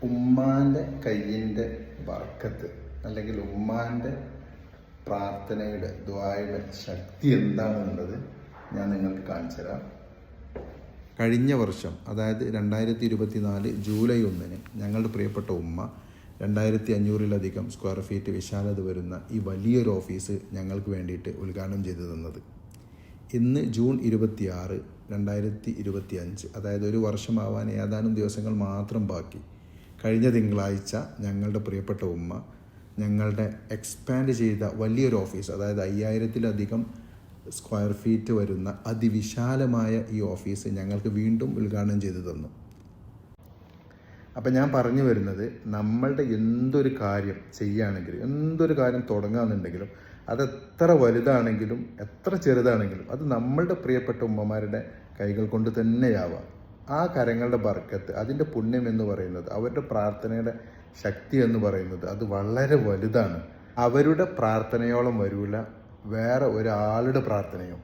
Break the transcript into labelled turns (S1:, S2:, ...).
S1: ഉമ്മാൻ്റെ കയ്യിൻ്റെ ബർക്കത്ത് അല്ലെങ്കിൽ ഉമ്മാൻ്റെ പ്രാർത്ഥനയുടെ ദുആയുടെ ശക്തി എന്താണെന്നുള്ളത് ഞാൻ നിങ്ങൾക്ക് കാണിച്ചു തരാം. കഴിഞ്ഞ വർഷം, അതായത് 2024 ജൂലൈ 1 ഞങ്ങളുടെ പ്രിയപ്പെട്ട ഉമ്മ 2500-ലധികം സ്ക്വയർ ഫീറ്റ് വിശാലത വരുന്ന ഈ വലിയൊരു ഓഫീസ് ഞങ്ങൾക്ക് വേണ്ടിയിട്ട് ഉദ്ഘാടനം ചെയ്തു തന്നത്. ഇന്ന് ജൂൺ 26, 2025, അതായത് ഒരു വർഷമാവാൻ ഏതാനും ദിവസങ്ങൾ മാത്രം ബാക്കി. കഴിഞ്ഞ തിങ്കളാഴ്ച ഞങ്ങളുടെ പ്രിയപ്പെട്ട ഉമ്മ ഞങ്ങളുടെ എക്സ്പാൻഡ് ചെയ്ത വലിയൊരു ഓഫീസ്, അതായത് 5000-ലധികം സ്ക്വയർ ഫീറ്റ് വരുന്ന അതിവിശാലമായ ഈ ഓഫീസ് ഞങ്ങൾക്ക് വീണ്ടും ഉദ്ഘാടനം ചെയ്തു തന്നു. അപ്പം ഞാൻ പറഞ്ഞു വരുന്നത്, നമ്മളുടെ എന്തൊരു കാര്യം ചെയ്യുകയാണെങ്കിലും, എന്തൊരു കാര്യം തുടങ്ങുകയാണെന്നുണ്ടെങ്കിലും, അതെത്ര വലുതാണെങ്കിലും എത്ര ചെറുതാണെങ്കിലും അത് നമ്മളുടെ പ്രിയപ്പെട്ട ഉമ്മമാരുടെ കൈകൾ കൊണ്ട് തന്നെയാവാം. ആ കരങ്ങളുടെ ബർക്കത്ത്, അതിൻ്റെ പുണ്യം എന്ന് പറയുന്നത്, അവരുടെ പ്രാർത്ഥനയുടെ ശക്തി എന്ന് പറയുന്നത് അത് വളരെ വലുതാണ്. അവരുടെ പ്രാർത്ഥനയോളം വരൂല വേറെ ഒരാളുടെ പ്രാർത്ഥനയും.